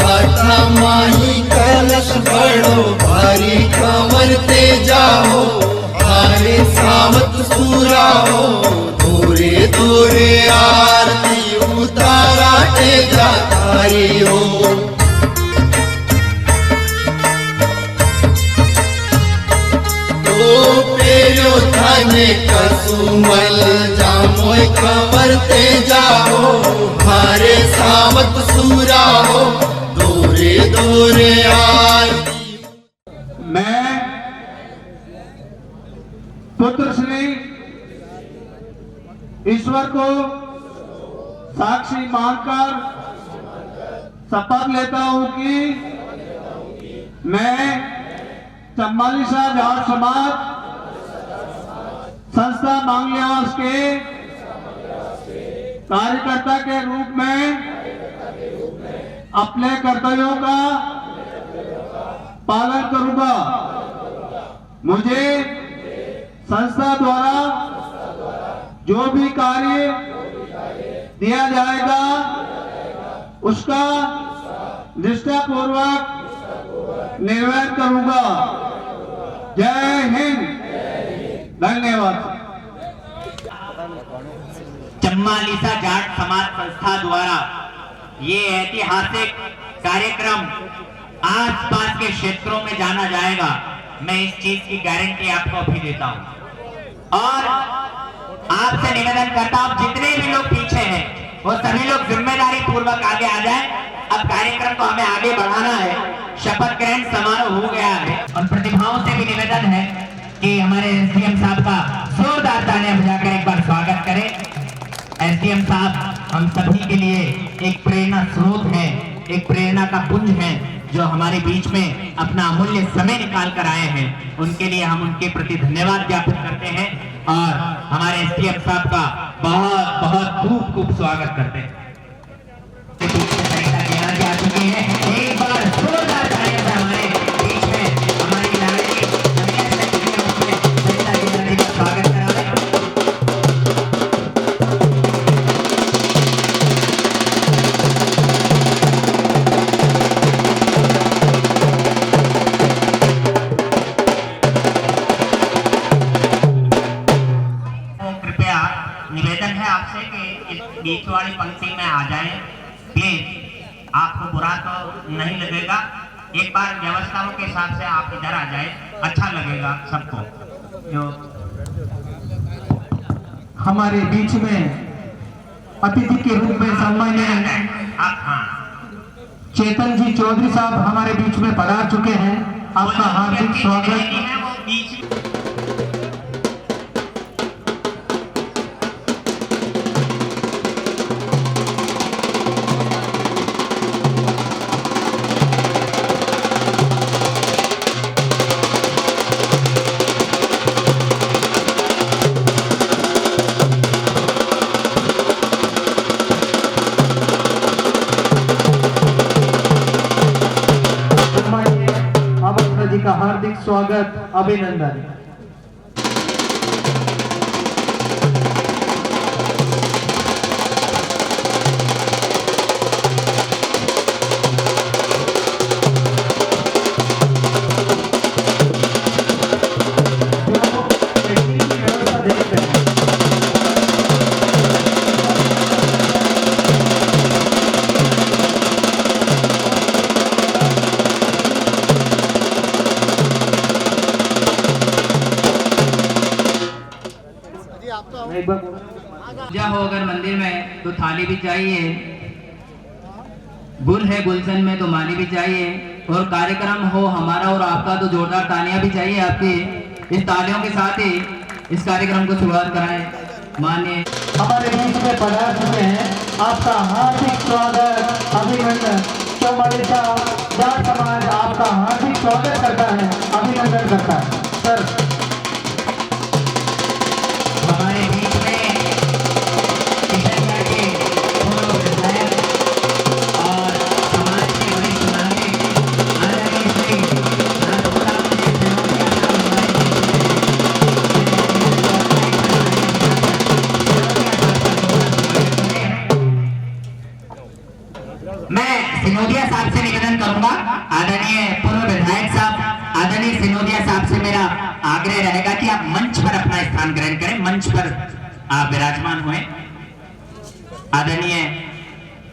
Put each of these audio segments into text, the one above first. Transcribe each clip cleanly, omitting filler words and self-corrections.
जाता माही कलश बड़ो भारी कंवरते जाओ हारे सावत सूराओ दूरे दूरे आरती उतारा के जातारी हो पेरो थाने कसुमल जामोय कंवरते जाओ हारे सावत सूराओ दूरे दूरे आरती। मैं पुत्र श्री ईश्वर को साक्षी मानकर शपथ लेता हूं कि मैं चम्बालीसा जाट समाज संस्था मांगलियावास के कार्यकर्ता के रूप में अपने कर्तव्यों का पालन करूंगा। मुझे संस्था द्वारा जो भी कार्य दिया जाएगा उसका निष्ठापूर्वक निर्वहन करूंगा। जय हिंद, धन्यवाद। चम्बालीसा जाट समाज संस्था द्वारा ये ऐतिहासिक कार्यक्रम आसपास के क्षेत्रों में जाना जाएगा, मैं इस चीज की गारंटी आपको भी देता हूं। और आपसे निवेदन करता हूं जितने भी लोग पीछे हैं वो सभी लोग जिम्मेदारी पूर्वक आगे आ जाएं। अब कार्यक्रम को हमें आगे बढ़ाना है। शपथ ग्रहण समारोह हो गया है और प्रतिभाओं से भी निवेदन है कि हमारे एसडीएम साहब का जोरदार तालियां बजाकर एक बार स्वागत करें। एसडीएम साहब हम सभी के लिए एक प्रेरणा स्रोत है, एक प्रेरणा का पुंज है, जो हमारे बीच में अपना अमूल्य समय निकाल कर आए हैं। उनके लिए हम उनके प्रति धन्यवाद ज्ञापित करते हैं और हमारे एसडीएम साहब का बहुत बहुत खूब खूब स्वागत करते हैं। आ चुके हैं, एक बार जोरदार तालियां से हमारे बीच में हमारी लाडली का स्वागत कराएं। कृपया निवेदन है आपसे कि इस बीच वाली पंक्ति में आ जाएं प्लीज। आपको बुरा तो नहीं लगेगा, एक बार व्यवस्थाओं के हिसाब से आप इधर आ जाए, अच्छा लगेगा सबको। जो हमारे बीच में अतिथि के रूप में सम्मान्य चेतन जी चौधरी साहब हमारे बीच में पधार चुके हैं। आपका हार्दिक स्वागत। का हार्दिक स्वागत, अभिनंदन। पूजा हो अगर मंदिर में तो थाली भी चाहिए, गुल है गुलशन में तो माली भी चाहिए, और कार्यक्रम हो हमारा और आपका तो जोरदार तालियां भी चाहिए आपकी। इस तालियों के साथ ही इस कार्यक्रम को शुरुआत कराएं। माननीय हमारे बीच में पधार चुके हैं, आपका हार्दिक स्वागत, अभिनंदन। चम्बालीसा जाट समाज आपका हार्दिक स्वागत करता है, अभिनंदन करता है। सर हमारे बीच में किशनगढ़ के पूर्व विधायक और समाज के वरिष्ठ नागरिक आदरणीय श्री नाथूराम जी सिनोदिया साहब हमारे मैं सिनोदिया साहब से निवेदन करूंगा, आदरणीय पूर्व विधायक साहब, आदरणीय सिनोदिया साहब से मेरा आग्रह रहेगा कि आप मंच पर अपना स्थान ग्रहण करें, मंच पर आप विराजमान हुए। आदरणीय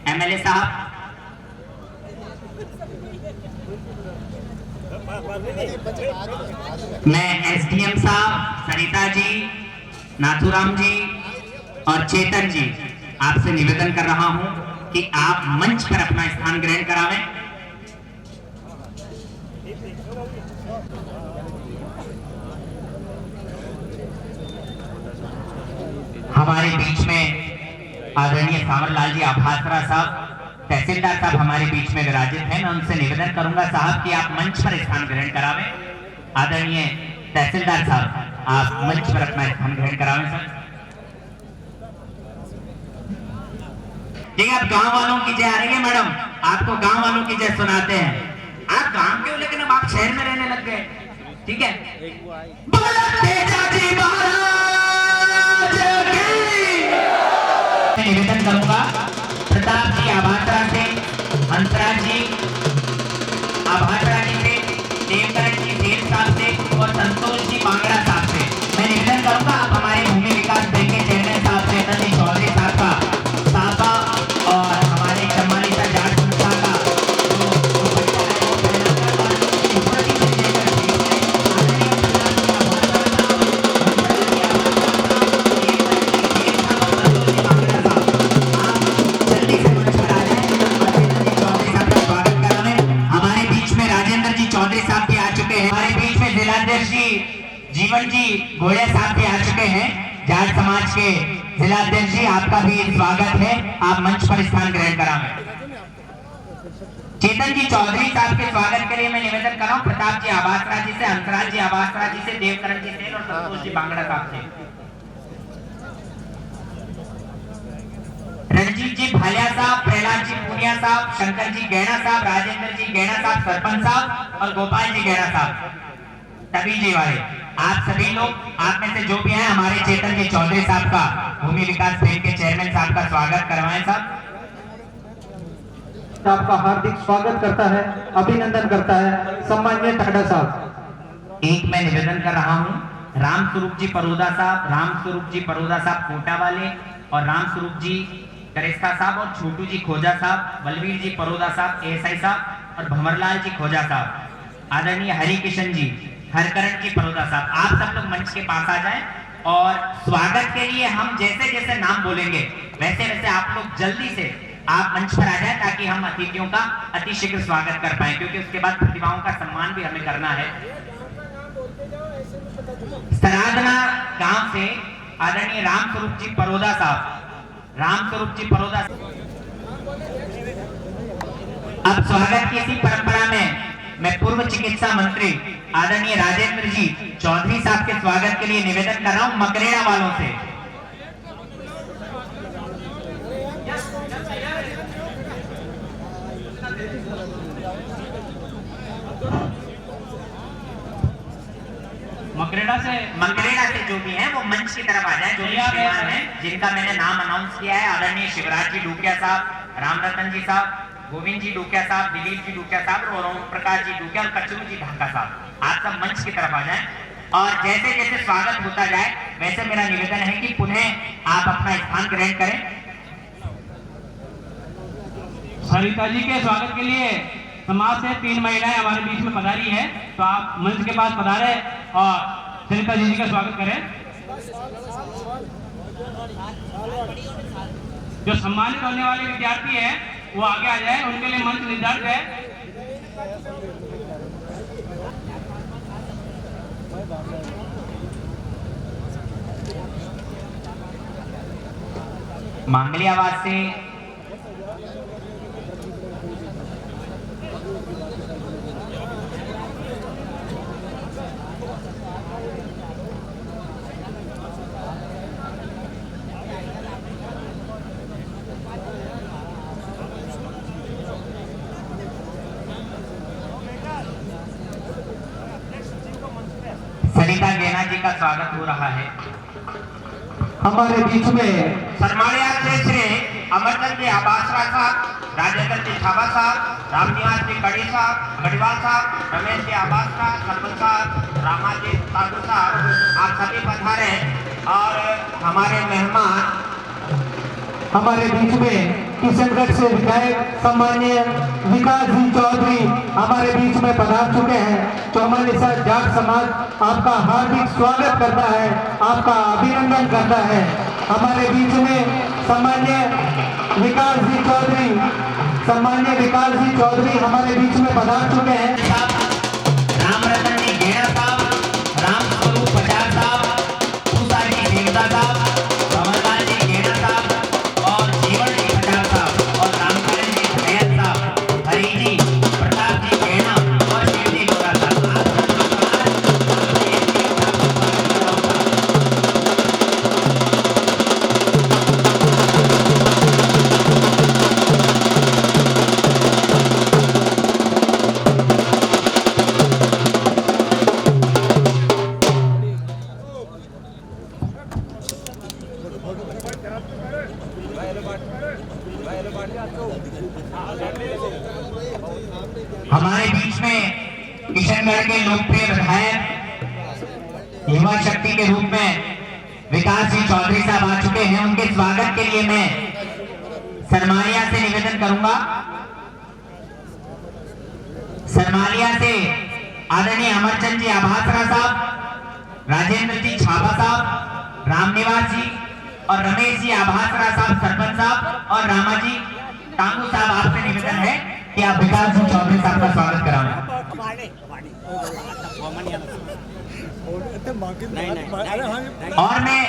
एमएलए साहब, मैं एसडीएम साहब, सरिता जी, नाथुराम जी और चेतन जी आपसे निवेदन कर रहा हूं कि आप मंच पर अपना स्थान ग्रहण करावें। हमारे बीच में आदरणीय सावरलाल जी आभासरा साहब, तहसीलदार साहब हमारे बीच में विराजित हैं। मैं उनसे निवेदन करूंगा साहब कि आप मंच पर स्थान ग्रहण करावें। आदरणीय तहसीलदार साहब, आप मंच पर अपना स्थान ग्रहण करावें सर। ठीक है, अब गांव वालों की जय आ रही है मैडम, आपको गांव वालों की जय सुनाते हैं। आप गांव के हो लेकिन अब आप शहर में रहने लग गए, ठीक है। मैं निवेदन करूंगा प्रताप जी आभासरा से, हंसराज जी आभासरा जी से, देवकरण जी देव साहब से और संतोष जी बांगड़ा साहब से मैं निवेदन करूंगा आप हमारे भूमि विकास बैंक के चेयरमैन साहब चेतन जी चौधरी साहब का साफा और हमारे चमालीसा जाट संस्था का जो दुपट्टा है वो पहनाकर और ऊपर की से लेकर चौधरी साहब भी आ चुके हैं। हमारे बीच में जिलाध्यक्ष जी जीवन जी घोड़े साहब भी आ चुके हैं। जाट समाज के जिलाध्यक्ष जी, आपका भी स्वागत है, आप मंच पर स्थान ग्रहण करावें। चेतन जी चौधरी साहब के स्वागत के लिए मैं निवेदन कर रहा हूं प्रताप जी आभासरा जी से, हंसराज जी आभासरा जी से, देवकरण जी से और संतोष जी बांगड़ा साहब से। रणजीत जी भालिया साहब, प्रहलाद जी पूनिया साहब, शंकर जी गैना साहब, राजेंद्र जी गैना साहब सरपंच साहब और गोपाल जी गैना साहब तभी जी वाले, आप सभी लोग, आप में से जो भी हैं, हमारे चेतन जी चौधरी साहब का भूमि विकास बैंक के चेयरमैन साहब का स्वागत करवाएं साहब। आपका हार्दिक स्वागत करता है, अभिनंदन करता है सम्माननीय टाडा साहब। एक मैं निवेदन कर रहा हूं, राम स्वरूप जी परोदा साहब, राम स्वरूप जी परोदा साहब कोटा वाले और राम स्वरूप जी करेस्ता साहब और छोटू जी खोजा साहब, बलवीर जी परोदा साहब एएसआई साहब और भंवरलाल जी खोजा साहब, आदरणीय हरि किशन जी, हरकरण जी परोदा साहब, आप सब लोग मंच के पास आ जाएं और स्वागत के लिए हम जैसे जैसे नाम बोलेंगे वैसे वैसे आप लोग जल्दी से आप मंच पर आ जाएं ताकि हम अतिथियों का अतिशीघ्र स्वागत कर पाए, क्योंकि उसके बाद प्रतिभाओं का सम्मान भी हमें करना है। सराधना गांव से आदरणीय राम स्वरूप जी परोदा साहब, राम स्वरूप जी परोदा। अब स्वागत की इसी परंपरा में मैं पूर्व चिकित्सा मंत्री आदरणीय राजेंद्र जी चौधरी साहब के स्वागत के लिए निवेदन कर रहा हूं मकरेड़ा वालों से। मकरेड़ा से जो भी हैं वो मंच की तरफ आ जाएं, जो भी श्रीमान हैं जिनका मैंने नाम अनाउंस किया है, आदरणीय शिवराज जी डूकिया साहब, रामरतन जी साहब, गोविंद जी डूकिया साहब, दिलीप जी डूकिया साहब और ओम प्रकाश जी डूकिया और कचरू जी ढाका साहब, आप सब मंच की तरफ आ जाएं और जैसे जैसे स्वागत होता जाए वैसे मेरा निवेदन है कि पुनः आप अपना स्थान ग्रहण करें। सरिता जी के स्वागत के लिए समाज से 3 महिलाएं हमारे बीच में पधारी है, तो आप मंच के पास पधारे और सरिता जी का स्वागत करें। जो सम्मानित होने वाले विद्यार्थी हैं वो आगे आ जाए, उनके लिए मंच निर्धारित है। मांगलियावाद से सरिता गैना जी का स्वागत हो रहा है। हमारे बीच में सरमालिया से श्री अमरचंद जी आबासरा साहब, राजेंद्र जी छाबा साहब, रामनिवास जी कड़ी साहब, गढ़वाल साहब, रमेश जी आबासरा, सरपंच साहब, रामाजी साधु साहब, आप सभी पधारे। और हमारे मेहमान हमारे बीच में किशनगढ़ से विधायक सम्मान्य विकास जी चौधरी हमारे बीच में पधार चुके हैं। चौमालिसा जाट समाज आपका हार्दिक स्वागत करता है, आपका अभिनंदन करता है। हमारे बीच में सम्मान्य विकास जी चौधरी हमारे बीच में पधार चुके हैं। राम रतन जी घेड़ा साहब, राम स्वरूप पचार साहब, पूसा जी देवता साहब, कमललाल जी घेड़ा साहब और जीवन जी पचार साहब और रामचरण जी भैया साहब, हरी जी प्रताप जी घेड़ा और शिव जी गोरा साहब। हमारे बीच में किशनगढ़ के लोकप्रिय विधायक युवा शक्ति के रूप में विकास जी चौधरी साहब आ चुके हैं। उनके स्वागत के लिए मैं सरमालिया से निवेदन करूंगा। सरमालिया से आदरणीय अमरचंद जी आभासरा साहब, राजेंद्र जी छाबा साहब, रामनिवास जी और रमेश जी आभासरा साहब, सरपंच साहब और रामाजी टांगू साहब, आपसे निवेदन है कि आप विकास जी चौधरी साहब का स्वागत कराएं। और मैं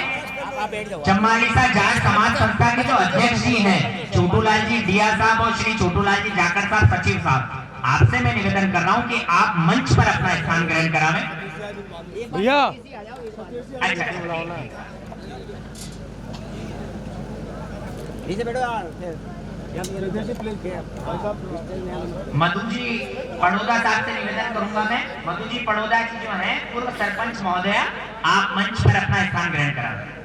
चम्मालिसा जाट समाज संस्था के जो अध्यक्ष जी हैं छोटूलाल जी डिया साहब और श्री छोटूलाल जी जाकर साहब, सचिव साहब, आपसे मैं निवेदन कर रहा हूं कि आप मंच पर अपना स्थान ग्रहण करावें। भैया मधु जी पड़ोदा साहब से निवेदन करूंगा मैं। मधु जी पड़ोदा जी जो है पूर्व सरपंच महोदया, आप मंच पर अपना स्थान ग्रहण करावें।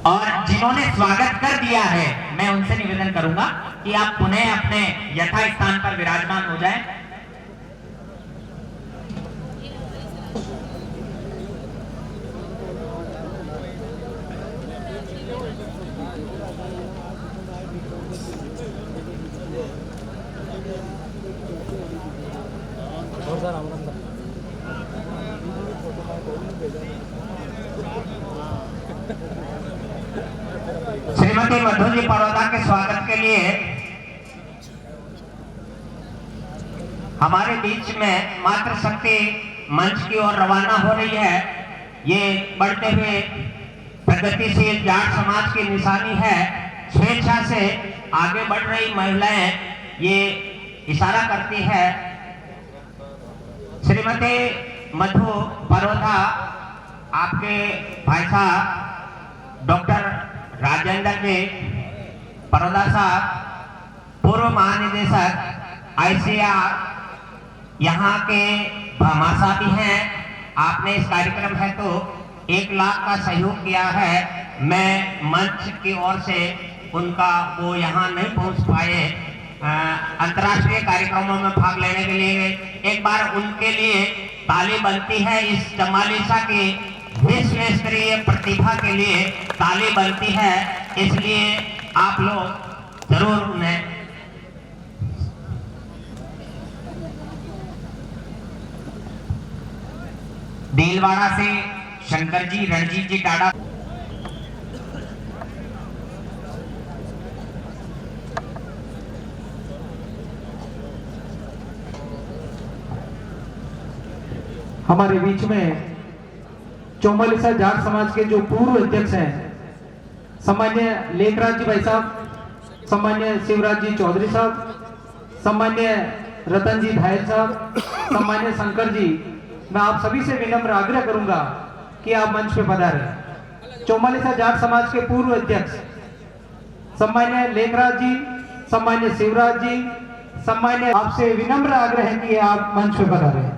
और जिन्होंने स्वागत कर दिया है मैं उनसे निवेदन करूंगा कि आप पुनः अपने यथा स्थान पर विराजमान हो जाएं। श्रीमती मधु जी पड़ोदा के स्वागत के लिए हमारे बीच में मातृशक्ति मंच की ओर रवाना हो रही है। ये बढ़ते हुए प्रगतिशील जाट समाज की निशानी है। स्वेच्छा से आगे बढ़ रही महिलाएं ये इशारा करती है। श्रीमती मधु पड़ोदा, आपके भाई साहब डॉक्टर राजेंद्र जी पड़ोदा साहब, पूर्व महानिदेशक ICR यहाँ के भामाशा भी हैं। आपने इस कार्यक्रम है तो 1 लाख का सहयोग किया है। मैं मंच की ओर से उनका, वो यहाँ नहीं पहुँच पाए अंतर्राष्ट्रीय कार्यक्रमों में भाग लेने के लिए, एक बार उनके लिए ताली बनती है। इस चम्मालिसा की विश्व स्तरीय प्रतिभा के लिए ताली बनती है, इसलिए आप लोग जरूर उन्हें देलवाड़ा से शंकर जी, रणजीत जी टाटा। हमारे बीच में चौमालिसा जाट समाज के जो पूर्व अध्यक्ष हैं सम्मान्य लेखराज जी भाई साहब, सम्मान्य शिवराज जी चौधरी साहब, सम्मान्य रतन जी धायल साहब, सम्मान्य शंकर जी, मैं आप सभी से विनम्र आग्रह करूंगा कि आप मंच पे पधारें। चौमालिसा जाट समाज के पूर्व अध्यक्ष सम्मान्य लेखराज जी, सम्मान्य शिवराज जी, सम्मान्य, आपसे विनम्र आग्रह है कि आप मंच पर पधारें।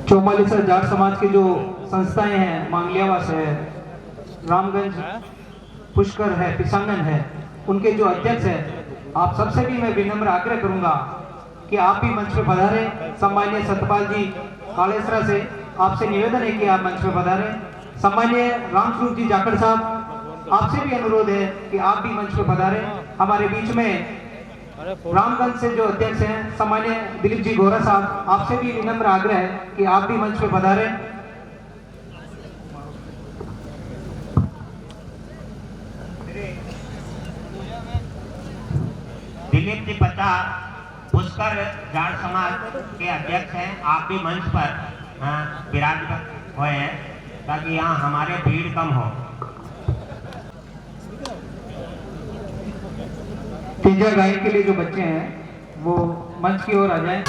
चौमालिसा जाट समाज के जो संस्थाएं हैं, मांगलियावास है, रामगंज पुष्कर है, पिसांगन है, उनके जो अध्यक्ष है, आप सबसे भी मैं विनम्र आग्रह करूंगा कि आप भी मंच पे पधारें। सम्मान्य सतपाल जी कालेसरा से आपसे निवेदन है कि आप मंच पे पधारें। सम्मान्य रामस्वरूप जी जाखड़ साहब, आपसे भी अनुरोध है कि आप भी मंच पे पधारें। हमारे बीच में रामगंज से जो अध्यक्ष हैं सम्मान्य दिलीप जी गोरा साहब, आपसे भी विनम्र आग्रह है कि आप भी मंच पे पधारें। दिलीप जी पता पुष्कर जाट समाज के अध्यक्ष हैं, आप भी मंच पर विराजमान हुए हैं ताकि यहाँ हमारे भीड़ कम हो। तीजा गायन के लिए जो बच्चे हैं वो मंच की ओर आ जाएं।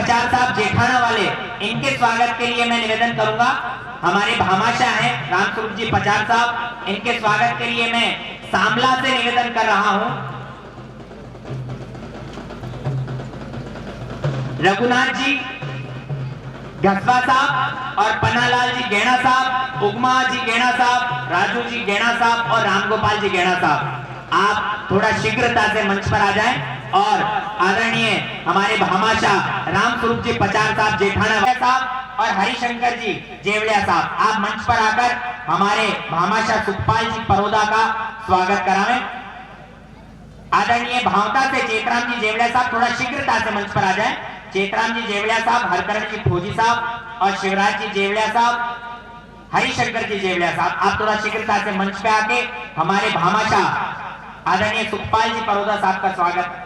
पचार साहब जेठाना वाले, इनके स्वागत के लिए मैं निवेदन करूंगा। हमारे भामाशाह हैं रामस्वरूप जी पचार साहब, इनके स्वागत के लिए मैं सांबला से निवेदन कर रहा हूं। रघुनाथ जी घसवा साहब और पन्नालाल जी गेणा साहब, उगमा जी गेणा साहब, राजू जी गेणा साहब और रामगोपाल जी गेणा साहब, आप थोड़ा शीघ्रता से मंच पर आ जाएं और आदरणीय हमारे भामाशाह रामस्वरूप जी पचार साहब जेठाना साहब और हरिशंकर जी जेवड़िया साहब, आप मंच पर आकर हमारे भामाशाह सुखपाल जी परोदा का स्वागत करावें। आदरणीय भावता से चेतराम जी जेवड़िया साहब थोड़ा शीघ्रता से मंच पर आ जाएं। चेतराम जी जेवड़िया साहब, हरकरण जी फौजी साहब और शिवराज जी जेवड़िया साहब, हरिशंकर जी जेवड़िया साहब, आप थोड़ा शीघ्रता से मंच पे आके हमारे भामाशाह आदरणीय सुखपाल जी परोदा साहब का स्वागत।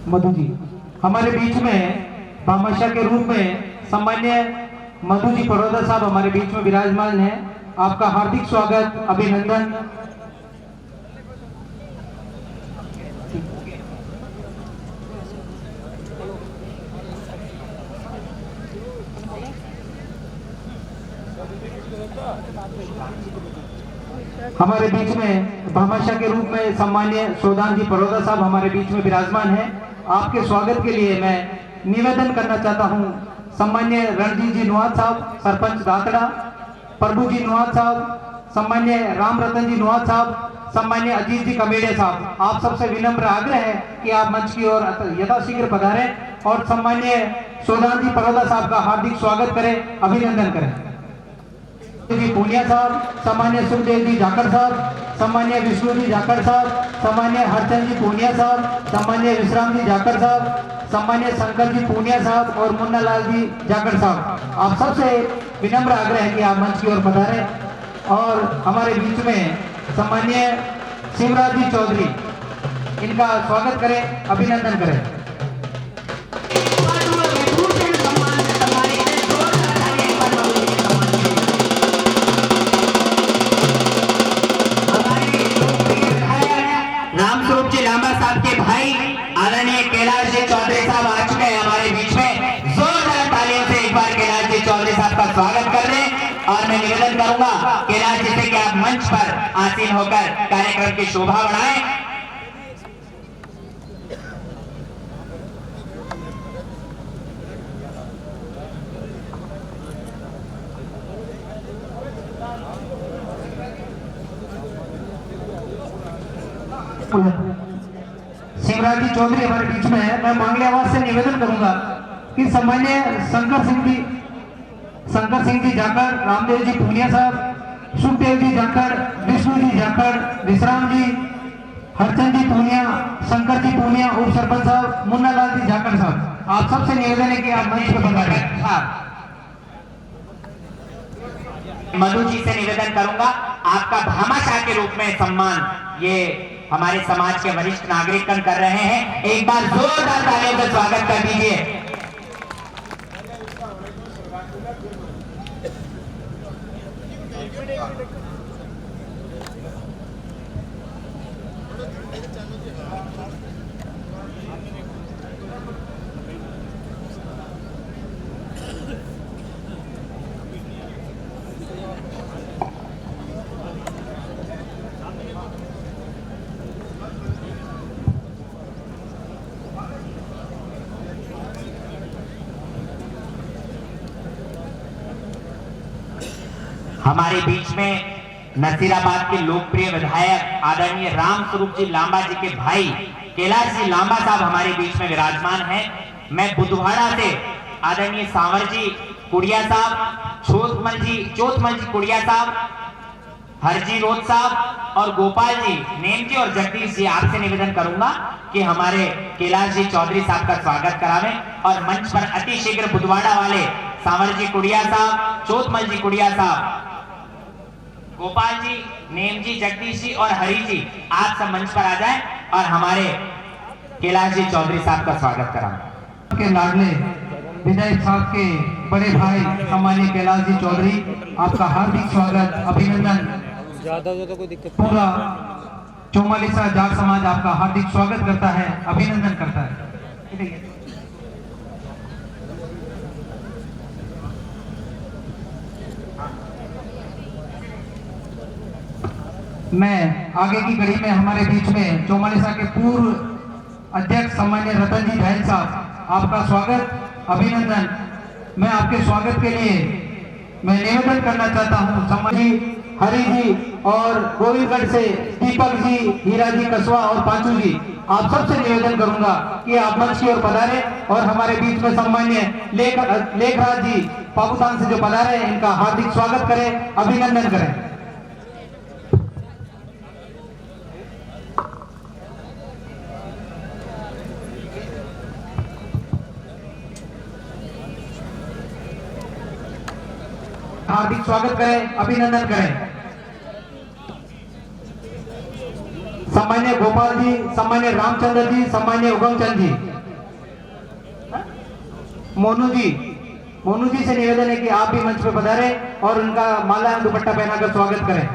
मधु जी हमारे बीच में भामाशाह के रूप में सम्मान्य मधु जी परोदा साहब हमारे बीच में विराजमान हैं। आपका हार्दिक स्वागत, अभिनंदन। हमारे बीच में भामाशाह के रूप में सम्मान्य सोदान जी परोदा साहब हमारे बीच में विराजमान हैं। आपके स्वागत के लिए मैं निवेदन करना चाहता हूं सम्मान्य रणजीत जी नुआद साहब सरपंच दातड़ा, प्रभु जी नुआद साहब, सम्मान्य राम रतन जी नुआद साहब, सम्मान्य अजीत जी कमेड़िया साहब, आप सबसे विनम्र आग्रह है कि आप मंच की ओर यथाशीघ्र पधारें और सम्मान्य सोदान जी परोदा साहब का हार्दिक स्वागत करें, अभिनंदन करें। जी पूनिया साहब, सामान्य सुखदेव जी जाखड़ साहब, सामान्य विष्णु जी जाखड़ साहब, सामान्य हरचंद जी पूनिया साहब, सामान्य विश्राम जी जाखड़ साहब, सामान्य शंकर जी पूनिया साहब और मुन्ना लाल जी जाखड़ साहब, आप सबसे विनम्र आग्रह है कि आप मंच की ओर पधारें। और हमारे बीच में सामान्य शिवराज जी चौधरी, इनका स्वागत करें, अभिनंदन करें। रामस्वरूप जी लांबा साहब के भाई आदरणीय कैलाश जी चौधरी साहब आ चुके हैं हमारे बीच में। जोरदार तालियों से एक बार कैलाश जी चौधरी साहब का स्वागत कर दें और मैं निवेदन करूंगा कैलाश जी से कि आप मंच पर आसीन होकर कार्यक्रम की शोभा बढ़ाएं। शिवराज जी चौधरी हमारे बीच में है। मैं मांगले आवाज से निवेदन करूंगा कि सम्मान्य शंकर सिंह जी जाखड़, रामदेव जी पूनिया साहब, सुखदेव जी जाखड़, विष्णु जी जाखड़, विश्राम जी, हरचंद जी पूनिया, शंकर जी पूनिया, उप सरपंच साहब, मुन्ना लाल जी जाखड़ साहब, आप सबसे निवेदन है कि आप मंच पर पधारें। मधु जी से निवेदन करूंगा, आपका भामाशाह के रूप में सम्मान ये हमारे समाज के वरिष्ठ नागरिकगण कर रहे हैं। एक बार जोरदार तालियों से स्वागत कर दीजिए। हमारे बीच में नसीराबाद के लोकप्रिय विधायक आदरणीय रामस्वरूप जी लांबा जी के भाई कैलाश जी लांबा साहब हमारे बीच में विराजमान हैं। मैं बुधवाड़ा से आदरणीय सांवर जी कुड़िया साहब, चोथमल जी कुड़िया साहब, हरजी रोज साहब और गोपाल जी, नेम जी और जगदीश जी, आपसे निवेदन करूंगा कि हमारे कैलाश जी चौधरी साहब का स्वागत करावें और मंच पर अति शीघ्र बुधवाड़ा वाले सांवर जी कुड़िया साहब, चोथमल जी कुड़िया साहब, गोपाल जी, नेम जी, जगदीश जी और हरी जी, आप सब मंच पर आ जाएं और हमारे कैलाश जी चौधरी साहब का स्वागत कराएं। के लाडले विधायक साहब के बड़े भाई सम्मान्य कैलाश जी चौधरी, आपका हार्दिक स्वागत, अभिनंदन। पूरा चौमालिसा जाट समाज आपका हार्दिक स्वागत करता है, अभिनंदन करता है। मैं आगे की कड़ी में हमारे बीच में चौमालिसा के पूर्व अध्यक्ष सम्मान्य रतन जी ढायल साहब, आपका स्वागत, अभिनंदन। मैं आपके स्वागत के लिए मैं निवेदन करना चाहता हूं, सम्मान्य जी, हरि जी और गोविंदगढ़ से दीपक जी, हीरा जी कसवा और पांचू जी, आप सबसे निवेदन करूंगा कि आप मंच की ओर पधारे और हमारे बीच में सम्मान्य लेखराज जी पापुतान से जो पधारे हैं, इनका हार्दिक स्वागत करें, अभिनंदन करें। हार्दिक स्वागत करें, अभिनंदन करें। सम्मान्य गोपाल जी, सम्मान्य रामचंद्र जी, सम्मान्य उगमचंद जी, मोनू जी से निवेदन है कि आप भी मंच पे पधारे और उनका माला दुपट्टा पहनाकर स्वागत करें।